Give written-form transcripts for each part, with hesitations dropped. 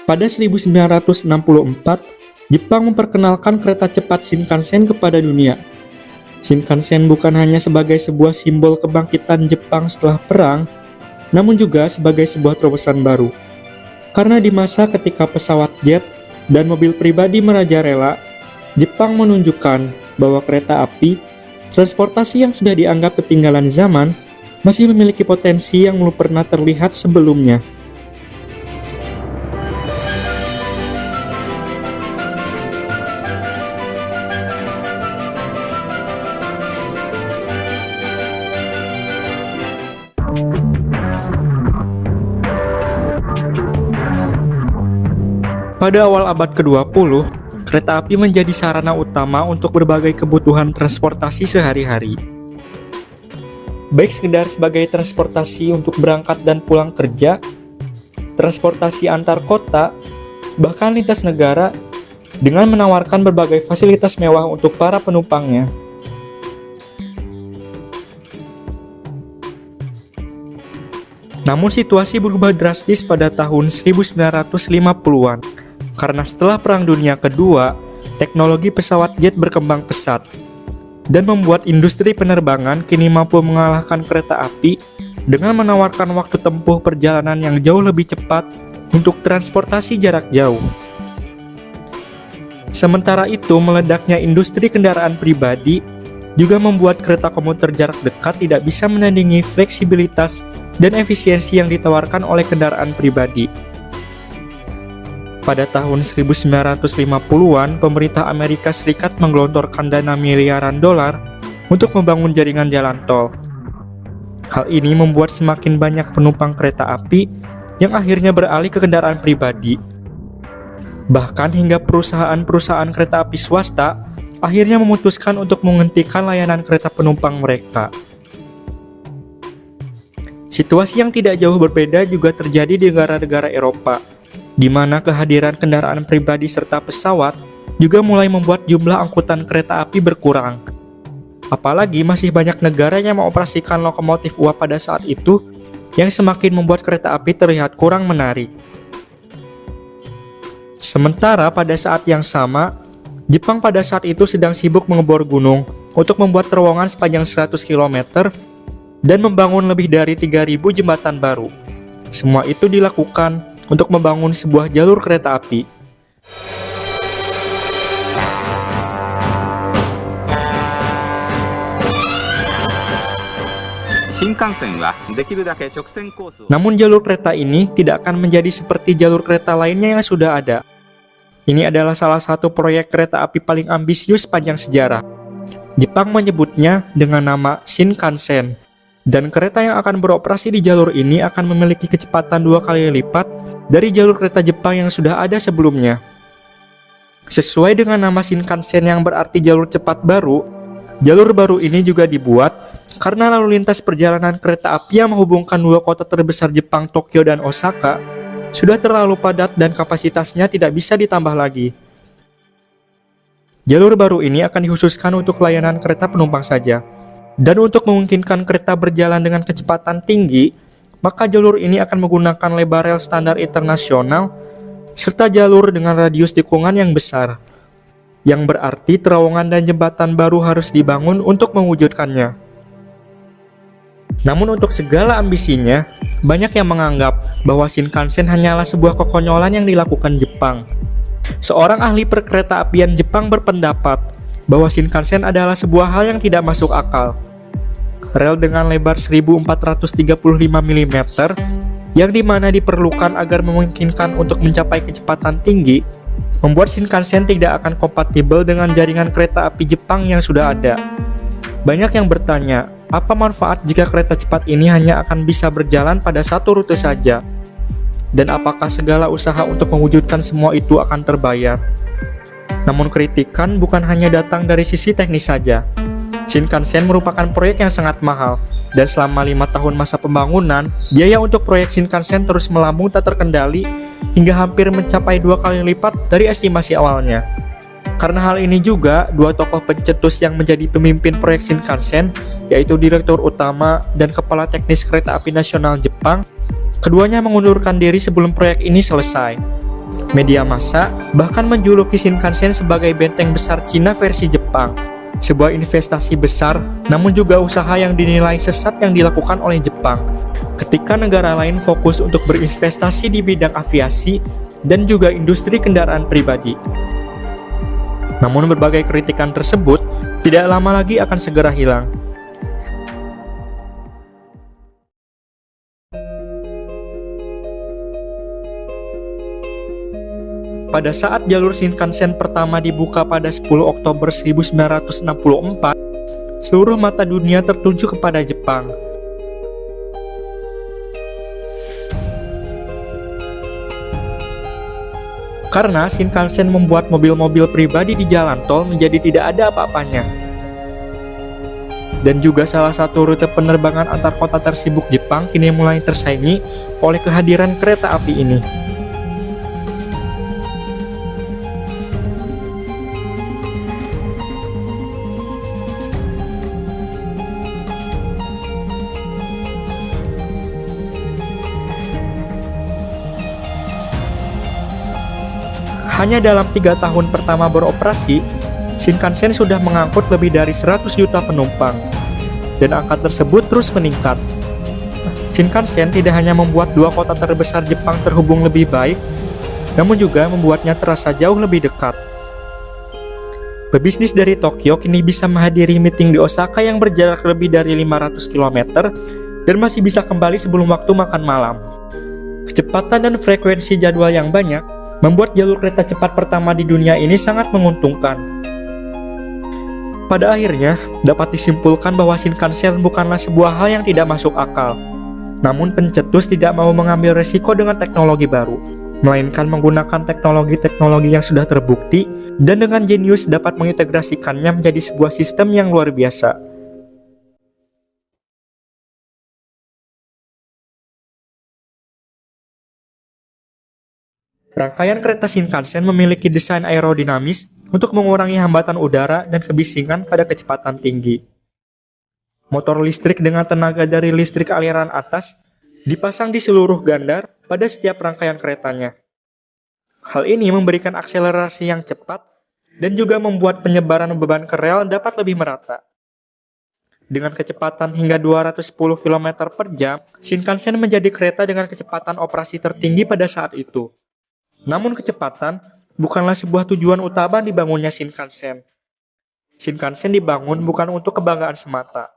Pada 1964, Jepang memperkenalkan kereta cepat Shinkansen kepada dunia. Shinkansen bukan hanya sebagai sebuah simbol kebangkitan Jepang setelah perang, namun juga sebagai sebuah terobosan baru. Karena di masa ketika pesawat jet dan mobil pribadi merajalela, Jepang menunjukkan bahwa kereta api, transportasi yang sudah dianggap ketinggalan zaman, masih memiliki potensi yang belum pernah terlihat sebelumnya. Pada awal abad ke-20, kereta api menjadi sarana utama untuk berbagai kebutuhan transportasi sehari-hari. Baik sekedar sebagai transportasi untuk berangkat dan pulang kerja, transportasi antar kota, bahkan lintas negara, dengan menawarkan berbagai fasilitas mewah untuk para penumpangnya. Namun situasi berubah drastis pada tahun 1950-an, karena setelah Perang Dunia Kedua, teknologi pesawat jet berkembang pesat dan membuat industri penerbangan kini mampu mengalahkan kereta api dengan menawarkan waktu tempuh perjalanan yang jauh lebih cepat untuk transportasi jarak jauh. Sementara itu, meledaknya industri kendaraan pribadi juga membuat kereta komuter jarak dekat tidak bisa menandingi fleksibilitas dan efisiensi yang ditawarkan oleh kendaraan pribadi. Pada tahun 1950-an, pemerintah Amerika Serikat menggelontorkan dana miliaran dolar untuk membangun jaringan jalan tol. Hal ini membuat semakin banyak penumpang kereta api yang akhirnya beralih ke kendaraan pribadi. Bahkan hingga perusahaan-perusahaan kereta api swasta akhirnya memutuskan untuk menghentikan layanan kereta penumpang mereka. Situasi yang tidak jauh berbeda juga terjadi di negara-negara Eropa, di mana kehadiran kendaraan pribadi serta pesawat juga mulai membuat jumlah angkutan kereta api berkurang. Apalagi masih banyak negara yang mengoperasikan lokomotif uap pada saat itu, yang semakin membuat kereta api terlihat kurang menarik. Sementara pada saat yang sama, Jepang pada saat itu sedang sibuk mengebor gunung untuk membuat terowongan sepanjang 100 km dan membangun lebih dari 3.000 jembatan baru. Semua itu dilakukan untuk membangun sebuah jalur kereta api. Namun jalur kereta ini tidak akan menjadi seperti jalur kereta lainnya yang sudah ada. Ini adalah salah satu proyek kereta api paling ambisius sepanjang sejarah. Jepang menyebutnya dengan nama Shinkansen. Dan kereta yang akan beroperasi di jalur ini akan memiliki kecepatan 2 kali lipat dari jalur kereta Jepang yang sudah ada sebelumnya. Sesuai dengan nama Shinkansen yang berarti jalur cepat baru, jalur baru ini juga dibuat karena lalu lintas perjalanan kereta api yang menghubungkan dua kota terbesar Jepang, Tokyo dan Osaka, sudah terlalu padat dan kapasitasnya tidak bisa ditambah lagi. Jalur baru ini akan dikhususkan untuk layanan kereta penumpang saja. Dan untuk memungkinkan kereta berjalan dengan kecepatan tinggi, maka jalur ini akan menggunakan lebar rel standar internasional serta jalur dengan radius tikungan yang besar, yang berarti terowongan dan jembatan baru harus dibangun untuk mewujudkannya. Namun untuk segala ambisinya, banyak yang menganggap bahwa Shinkansen hanyalah sebuah kekonyolan yang dilakukan Jepang. Seorang ahli perkereta-apian Jepang berpendapat bahwa Shinkansen adalah sebuah hal yang tidak masuk akal. Rel dengan lebar 1435 mm, yang dimana diperlukan agar memungkinkan untuk mencapai kecepatan tinggi, membuat Shinkansen tidak akan kompatibel dengan jaringan kereta api Jepang yang sudah ada. Banyak yang bertanya, apa manfaat jika kereta cepat ini hanya akan bisa berjalan pada satu rute saja? Dan apakah segala usaha untuk mewujudkan semua itu akan terbayar? Namun kritikan bukan hanya datang dari sisi teknis saja. Shinkansen merupakan proyek yang sangat mahal, dan selama 5 tahun masa pembangunan, biaya untuk proyek Shinkansen terus melambung tak terkendali hingga hampir mencapai 2 kali lipat dari estimasi awalnya. Karena hal ini juga, dua tokoh pencetus yang menjadi pemimpin proyek Shinkansen, yaitu Direktur Utama dan Kepala Teknis Kereta Api Nasional Jepang, keduanya mengundurkan diri sebelum proyek ini selesai. Media massa bahkan menjuluki Shinkansen sebagai benteng besar Cina versi Jepang. Sebuah investasi besar, namun juga usaha yang dinilai sesat yang dilakukan oleh Jepang. Ketika negara lain fokus untuk berinvestasi di bidang aviasi dan juga industri kendaraan pribadi. Namun berbagai kritikan tersebut tidak lama lagi akan segera hilang. Pada saat jalur Shinkansen pertama dibuka pada 10 Oktober 1964, seluruh mata dunia tertuju kepada Jepang. Karena Shinkansen membuat mobil-mobil pribadi di jalan tol menjadi tidak ada apa-apanya. Dan juga salah satu rute penerbangan antar kota tersibuk Jepang kini mulai tersaingi oleh kehadiran kereta api ini. Hanya dalam 3 tahun pertama beroperasi, Shinkansen sudah mengangkut lebih dari 100 juta penumpang, dan angka tersebut terus meningkat. Shinkansen tidak hanya membuat dua kota terbesar Jepang terhubung lebih baik, namun juga membuatnya terasa jauh lebih dekat. Pebisnis dari Tokyo kini bisa menghadiri meeting di Osaka yang berjarak lebih dari 500 km dan masih bisa kembali sebelum waktu makan malam. Kecepatan dan frekuensi jadwal yang banyak membuat jalur kereta cepat pertama di dunia ini sangat menguntungkan. Pada akhirnya, dapat disimpulkan bahwa Shinkansen bukanlah sebuah hal yang tidak masuk akal. Namun pencetus tidak mau mengambil resiko dengan teknologi baru, melainkan menggunakan teknologi-teknologi yang sudah terbukti dan dengan jenius dapat mengintegrasikannya menjadi sebuah sistem yang luar biasa. Rangkaian kereta Shinkansen memiliki desain aerodinamis untuk mengurangi hambatan udara dan kebisingan pada kecepatan tinggi. Motor listrik dengan tenaga dari listrik aliran atas dipasang di seluruh gandar pada setiap rangkaian keretanya. Hal ini memberikan akselerasi yang cepat dan juga membuat penyebaran beban ke rel dapat lebih merata. Dengan kecepatan hingga 210 km per jam, Shinkansen menjadi kereta dengan kecepatan operasi tertinggi pada saat itu. Namun kecepatan bukanlah sebuah tujuan utama dibangunnya Shinkansen. Shinkansen dibangun bukan untuk kebanggaan semata.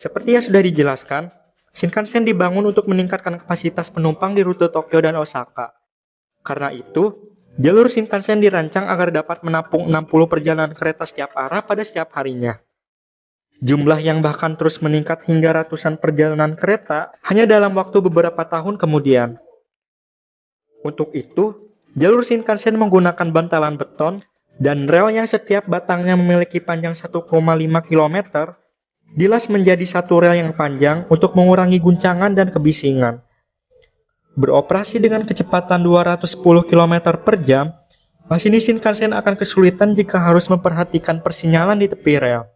Seperti yang sudah dijelaskan, Shinkansen dibangun untuk meningkatkan kapasitas penumpang di rute Tokyo dan Osaka. Karena itu, jalur Shinkansen dirancang agar dapat menampung 60 perjalanan kereta setiap arah pada setiap harinya. Jumlah yang bahkan terus meningkat hingga ratusan perjalanan kereta hanya dalam waktu beberapa tahun kemudian. Untuk itu, jalur Shinkansen menggunakan bantalan beton dan rel yang setiap batangnya memiliki panjang 1,5 km, dilas menjadi satu rel yang panjang untuk mengurangi guncangan dan kebisingan. Beroperasi dengan kecepatan 210 km per jam, masinis Shinkansen akan kesulitan jika harus memperhatikan persinyalan di tepi rel.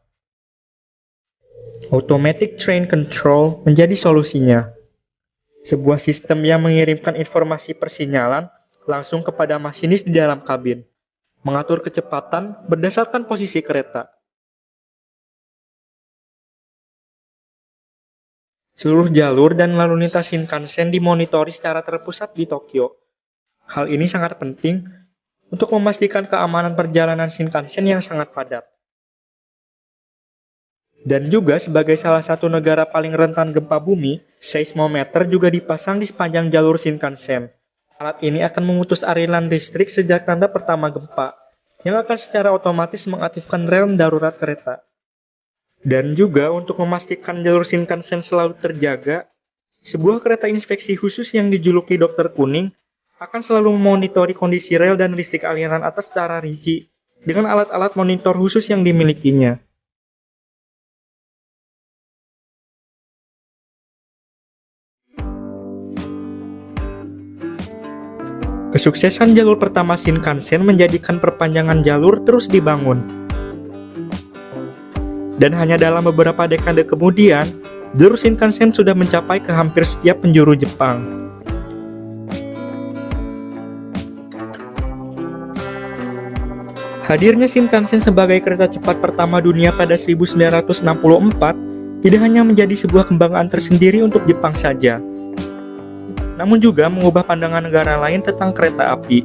Automatic Train Control menjadi solusinya. Sebuah sistem yang mengirimkan informasi persinyalan langsung kepada masinis di dalam kabin, mengatur kecepatan berdasarkan posisi kereta. Seluruh jalur dan lalu lintas Shinkansen dimonitori secara terpusat di Tokyo. Hal ini sangat penting untuk memastikan keamanan perjalanan Shinkansen yang sangat padat. Dan juga sebagai salah satu negara paling rentan gempa bumi, seismometer juga dipasang di sepanjang jalur Shinkansen. Alat ini akan memutus aliran listrik sejak tanda pertama gempa, yang akan secara otomatis mengaktifkan rel darurat kereta. Dan juga untuk memastikan jalur Shinkansen selalu terjaga, sebuah kereta inspeksi khusus yang dijuluki Dokter Kuning akan selalu memonitori kondisi rel dan listrik aliran atas secara rinci dengan alat-alat monitor khusus yang dimilikinya. Kesuksesan jalur pertama Shinkansen menjadikan perpanjangan jalur terus dibangun. Dan hanya dalam beberapa dekade kemudian, jalur Shinkansen sudah mencapai ke hampir setiap penjuru Jepang. Hadirnya Shinkansen sebagai kereta cepat pertama dunia pada 1964 tidak hanya menjadi sebuah kebanggaan tersendiri untuk Jepang saja, namun juga mengubah pandangan negara lain tentang kereta api.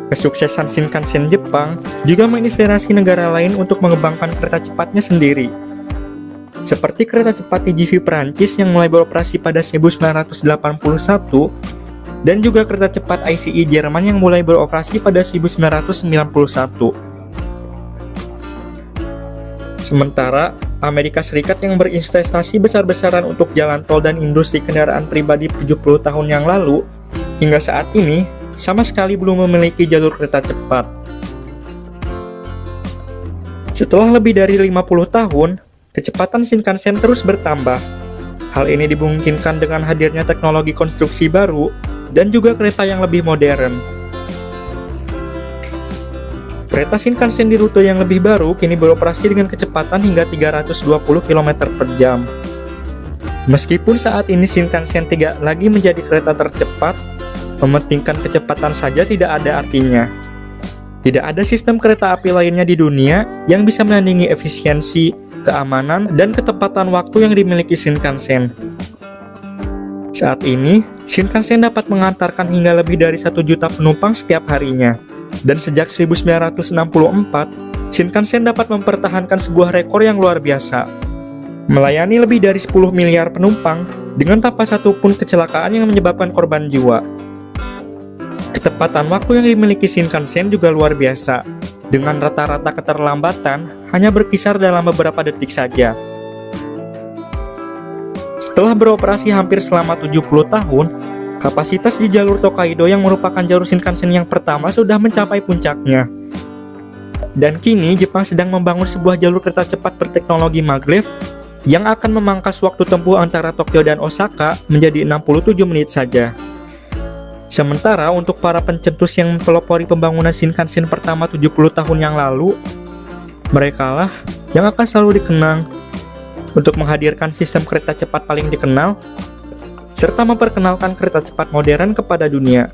Kesuksesan Shinkansen Jepang juga menginspirasi negara lain untuk mengembangkan kereta cepatnya sendiri. Seperti kereta cepat TGV Perancis yang mulai beroperasi pada 1981, dan juga kereta cepat ICE Jerman yang mulai beroperasi pada 1991. Sementara, Amerika Serikat yang berinvestasi besar-besaran untuk jalan tol dan industri kendaraan pribadi 70 tahun yang lalu, hingga saat ini sama sekali belum memiliki jalur kereta cepat. Setelah lebih dari 50 tahun, kecepatan Shinkansen terus bertambah. Hal ini dimungkinkan dengan hadirnya teknologi konstruksi baru dan juga kereta yang lebih modern. Kereta Shinkansen di rute yang lebih baru kini beroperasi dengan kecepatan hingga 320 km per jam. Meskipun saat ini Shinkansen tidak lagi menjadi kereta tercepat, mementingkan kecepatan saja tidak ada artinya. Tidak ada sistem kereta api lainnya di dunia yang bisa menandingi efisiensi, keamanan, dan ketepatan waktu yang dimiliki Shinkansen. Saat ini, Shinkansen dapat mengantarkan hingga lebih dari 1 juta penumpang setiap harinya. Dan sejak 1964, Shinkansen dapat mempertahankan sebuah rekor yang luar biasa, melayani lebih dari 10 miliar penumpang dengan tanpa satupun kecelakaan yang menyebabkan korban jiwa. Ketepatan waktu yang dimiliki Shinkansen juga luar biasa, dengan rata-rata keterlambatan hanya berkisar dalam beberapa detik saja. Setelah beroperasi hampir selama 70 tahun, kapasitas di jalur Tokaido yang merupakan jalur Shinkansen yang pertama sudah mencapai puncaknya. Dan kini Jepang sedang membangun sebuah jalur kereta cepat berteknologi maglev yang akan memangkas waktu tempuh antara Tokyo dan Osaka menjadi 67 menit saja. Sementara untuk para pencetus yang mempelopori pembangunan Shinkansen pertama 70 tahun yang lalu, merekalah yang akan selalu dikenang untuk menghadirkan sistem kereta cepat paling dikenal, serta memperkenalkan kereta cepat modern kepada dunia.